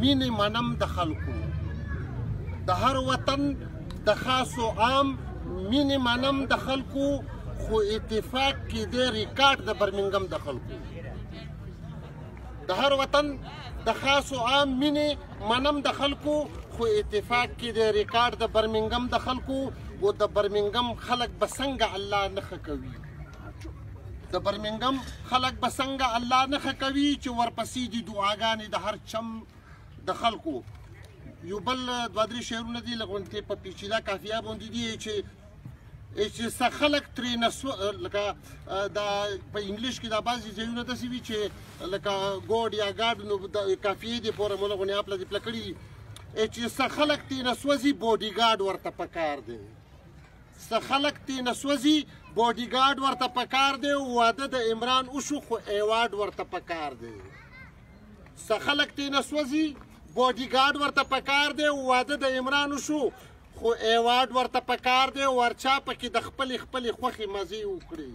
مینې منم د خلکو د هر وطن د خاص و عام مینې منم د خلکو خو اتفاق کې دی ریکارډ د برمنګم د خلکو د هر وطن د خاص و عام مینې منم د خلکو خو اتفاق کې دی ریکارډ د برمنګم د خلکو و د برمنګم خلک به څنګه الله نښه کوي د برمنګم خلک به څنګه الله نښه کوي چې ورپسې دي دعاګانې د هر چم د خلکو یو بل دوه درې شعرونه دي لکه غوندې په پیچیده قافیه باندې دي چې څه خلک ترې لکه دا په انګلیش کې دا بعضې ځایونه داسې وي چې لکه ګوډ یا ګاډ نو د قافیې دې پورې موږ غوندې اپله دې پله کړي دي چې څه خلک ترېنه سوځي بوډي ګارډ ورته پکار دی څه خلک ترېنه سوځي بوډي ګارډ ورته پکار دی واده د عمران وشو خو ایوارډ ورته پکار دی څه خلک ترېنه سوځي بوډي ګارډ ورته پکار دی واده د عمران وشو خو ایوارډ ورته پکار دی ورچا پکې د خپلې خوښې مزې وکړي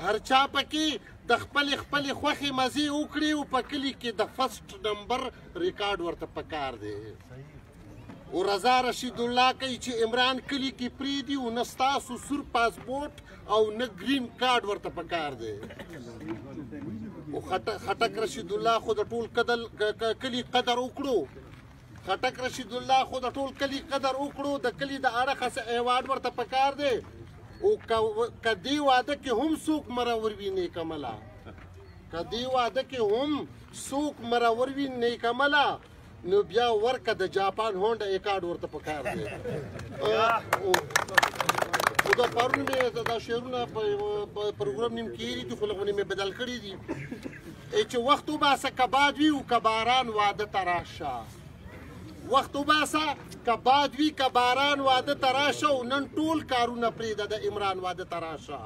هر چا پکې د خپلې خوښې مزې وکړي او په کلي کې د فسټ نمبر ریکارډ ورته پکار دی او رضا رشید الله کوي چې عمران کلي کې پرېږدي او نه ستاسو سور پاسپورټ او نه ګرین کارډ ورته پکار دی او خټک رشید الله خو د ټول کلي قدر وکړو خټک رشید الله خو د ټول کلي قدر وکړو د کلي د اړخه څه ایوارډ ورته پکار دی او که دې واده کې هم څوک مرور وي نیکمله که دې واده کې هم څوک مرور وي نیکمله نو بیا ورکه د جاپان هونډا ایکارډ ورته پکار دی خو دا پرون مې دا شعرونه په پروګرام نیم کېري دي خو لغونې مې بدل کړي دي چې وخت وباسه که باد وي او که باران واده ته راشه وخت وباسه که باد وي که باران واده ته راشه او نن ټول کارونه پرېږده د عمران واده ته راشه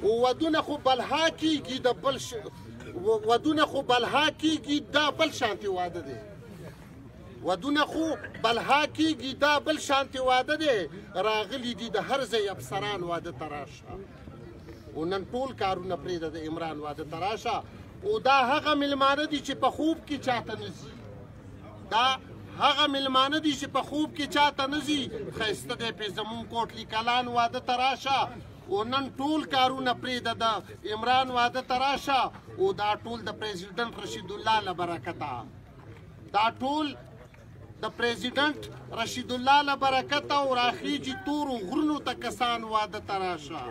ودونه خو بلها کېږي ودونه خو بلها کېږي دا بل شانتې واده دی ودونه خو بلها کېږي دا بل شانتې واده دی راغلي دي د هر ځای افسران واده ته راشه او نن ټول کارونه پرېږده د عمران واده ته راشه او دا هغه مېلمانه دي چې په خوب کې چاته نه ځي دا هغه مېلمانه دي چې په خوب کې چاته نه ځي ښایسته دی پې زمونږ کوټلي کلان واده ته راشه او نن ټول کارونه پرېږده د عمران واده ته راشه او دا ټول د پریزیډنټ رشید الله له برکته دا ټول د پریزیډنټ رشید الله له برکته او راخیږي تورو غرونو ته کسان واده ته راشه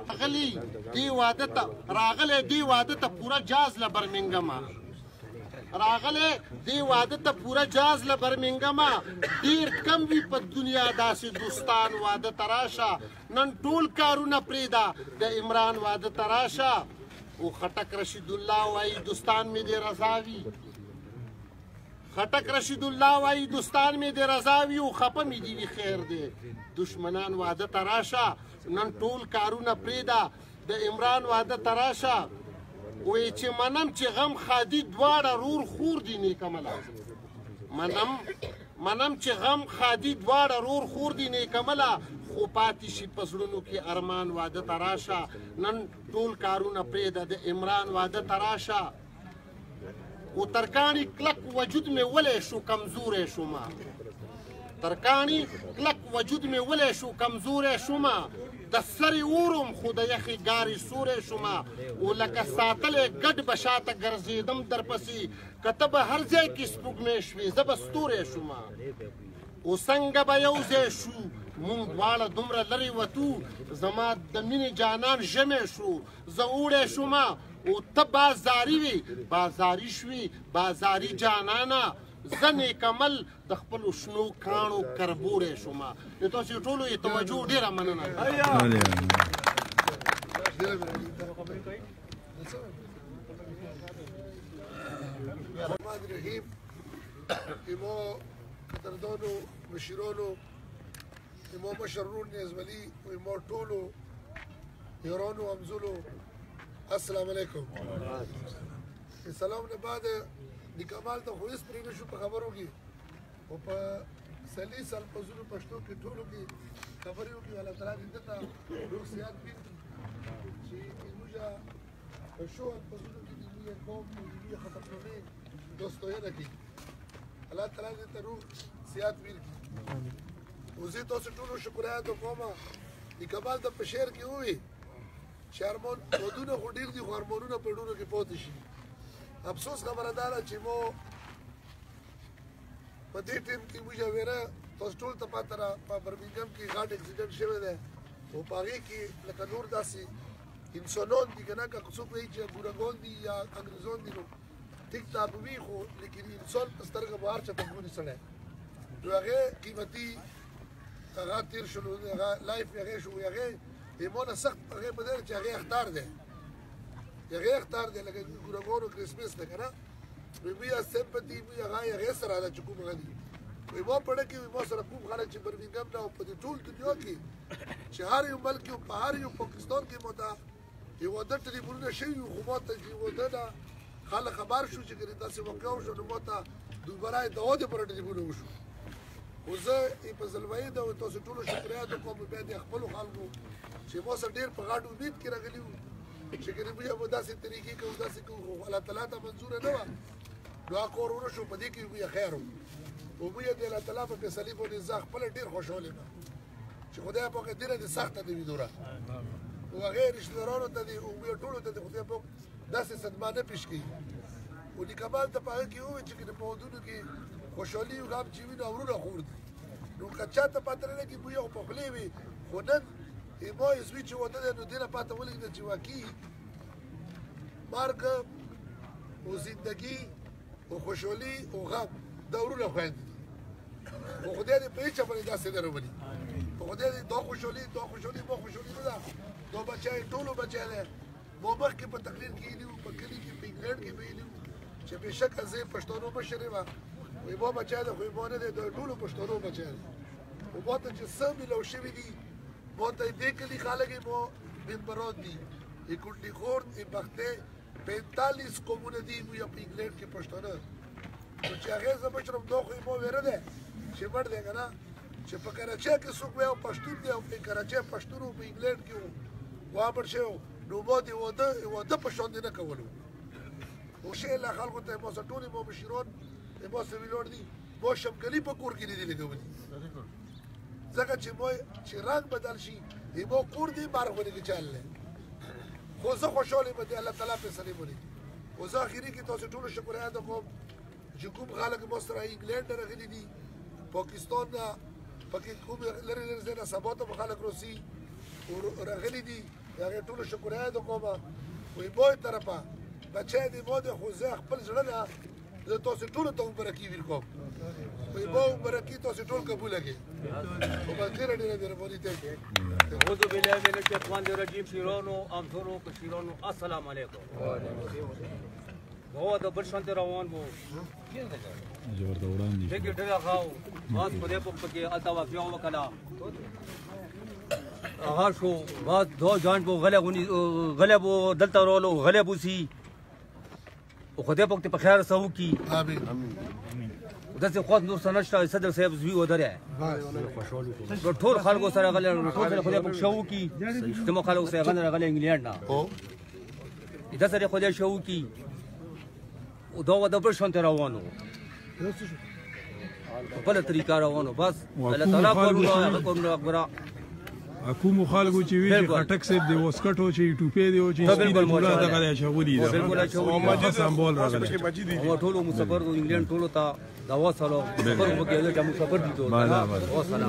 راغلی دې واده ته پوره جاز له برمنګمه راغلی دې واده ته پوره جاز له برمنګمه ډېر کم وي په دنیا داسې دوستان واده ته راشه نن ټول کارونه پرېږده د عمران واده ته راشه او خټک رشید الله وایي دوستان مې دې رضا وي خټک رشید الله وایي دوستان مې دې رضا وي او خفه مې دې وي خیر دی دشمنان واده ته راشه نن ټول کارونه پرېږده د عمران واده ته راشه وایي چې منم چې غم خادي دواړه رور خور دي نیکمله منم چې غم خادي دواړه رور خور دي نیکمله خو پاتې شي په زړونو کې ارمان واده ته راشه نن ټول کارونه پرېږده د عمران واده ته راشه او ترکاڼي کلک وجود مې ولی شو کمزوری شومه ترکاڼي کلک وجود مې ولی شو کمزوری شومه د سرې اورم خو د یخې ګارې سوری شومه او لکه ساتلی ګډ به شاته ګرځېدم درپسې که ته به هر ځای کې سپوږمۍ شوې زه به ستوری شومه او څنګه به یو ځای شو مونږ دواړه دومره لرې وتو زما د مینې جانان ژمی شو زه اوړی شومه او ته بازاري وې بازاري شوې بازاري جانانه زه نیکمل د خپلو شنو کاڼو کربوری شومه د تاسې ټولو یې توجه ډېره مننه الرحمن الرحیم ایمو قدردانو مشیرانو ایمو مشرون نیزولی و ایمو ټولو یارانو همزولو السلام علیکم سلام نه بعد نکمال ته خو هېڅ پرې نه شو په خبرو کې خو په سلیس الفاظونو پښتو کې ټولو کې خبرې وکړي الله تعالی دې ته روغ صحت وکړي چې زموږ په ښو الفاظونو کې د ملي قوم د ملي خطرنامې دوستوینه کوي الله تعالی دې ته روح صحت ورکړي. او زه تاسو ټولو شکریات کوم. اقبال ته په شعر کې ووایي چې ودونه خو ډېر دي خو هارمونونه په ډونو کې پاتې شي. افسوس خبره دا ده چې مو په دې ټیم کې موږ ویره تاسو ټول ته پاته را په برمنګم کې غاټ اکسیډنټ شوی دی او په هغې کې لکه نور داسې انسانان دي که نه که څوک وایي چې ګورګان دي یا انګریزان دي نو ټیک ته به وي خو لیکن انسان په سترګه به هر چا ته ګوري سړی نو هغې قیمتي هغه تېر شولو هغه لایف هغې شو هغې ایمانه سخت هغې په دی چې هغې اختار دی هغې اختار دی لکه ګورګانو کرسمس دی که نه وی سمپتي وی هغه سره ده چې کوم هغه دي وی ما پړه کې ما سره کوم خلک چې برمنګم نه په دې ټول دنیا کې چې هر یو ملک یو په هر یو پاکستان کې مو ته یو واده ټلیفونونه شوي خو ما ته چې واده نه خلک خبر شو چې ګرې داسې واقع وشو نو ما ته دوباره د واده پر ټلیفون وشو خو زه په زلمایي ده تاسو ټولو شکریات کوم بیا د خپلو خلکو چې ما سره ډېر په غاټ امید کې راغلي وو چې ګرې موږ به داسې طریقې کوو داسې کوو خو الله تعالی ته منظوره نه وه دعا کور ورشو په دې کې موږ خیر وو او موږ د الله تعالی په فیصلې باندې زه خپله ډېر خوشحاله یم چې خدای پاک ډېره دې سخته دې وي دوره او هغې رشتهدارانو ته دې او موږ ټولو ته دې خدای پاک داسې صدمه نه پېښ کړي او نیکمال ته په هغه کې ووایي چې په ودونو کې خوشحالي او غم چې وي نو اورونه خور دي نو که چا ته پته نه لګي موږ په خولې وي خو نن ما زوی چې واده دی نو دې نه پته ولګېده چې واقعي مرګ او زندګي او خوشحالي او غم دا ورونه خویندې دي خو خدای دې په هېچا باندې داسې نه راولي خو خدای دې دا خوشحالي ما خوشحالي نه ده دا بچی ټولو بچی دی ما مخکې په تقریر کې ویلي وو په کلي کې په انګلینډ کې ویلي وو چې بېشکه زه پښتنو مشر یم وایي ما بچی دی خو ما نه دی د ټولو پښتنو بچی دی خو ما ته چې څه میلاو شوي دي ما ته دې کلي خلک یې ما ممبران دي یې کونډې خورد یې بختې 45 قومونه دي موږ په انګلینډ کې پښتانه نو چې هغې زه مشر یم دا خو یې ما ویره دی چې مړ دی که نه چې په کراچۍ کې څوک وی او پښتون دی او په کراچۍ پښتون و په انګلینډ کې و وامړ شوی و نو ما د واده په شان نه کولو خو ښې الله خلکو ته ما سره ټول ما مشران ما سره ویلوړ دي ما شمګلي په کور کې نه دي لګولي ځکه چې ما چې رنګ بدل شي ما کور دی مرغ باندې کې چل دی خو زه خوشحاله یم د الله تعالی فیصلې باندې خو زه اخري کې تاسو ټولو شکریات کوم چې کوم خلک ما سره انګلینډ نه راغلي دي پاکستان نه پکې کوم لرې لرې ځای نه سبا ته به خلک روسي راغلي دي د هغې ټولو شکریات کوم وایي ما یې طرفه بچی دی ما دی خو زه خپل زړه نه زه تاسو ټولو ته مبارکي ویل کوم وایي ما مبارکي تاسو ټول قبوله کړئ خو بس ډېره ډېره مهرباني ته أعوذ بالله من الشيطان الرجيم شيرانو أمثلو كشيرانو السلام عليكم. هو ده برشانت روان بو. جوار دوران دي. شكل ده خاو. باز بدي بقى أتا وفيا وكلا. شو باز دو جان بو غلبو دلتا رولو غلبو سي. وخدي بقى بخير سوكي. آمين. داسې خو نور سنشته صدر صاحب زوی ودرې ټول خلکو سره غلې ټول سره خدای په شو کی تمو خلکو سره غلې انګلینډ نه او دا سره خدای شو کی او دا ودا پر شونته روانو په بل طریقه روانو بس الله تعالی کومه اکبر کوم خلکو چې وی چې خټک سیب دی وسکټو چې ټوپې دی او چې سپیډ مولا دا غلې شغولي دا بالکل شغولي سمبول راغلی او ټول مسافر انګلینډ ټول ته دا وصلو مسافر وګړي چې مسافر دي ټول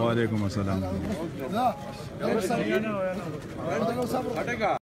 وعلیکم السلام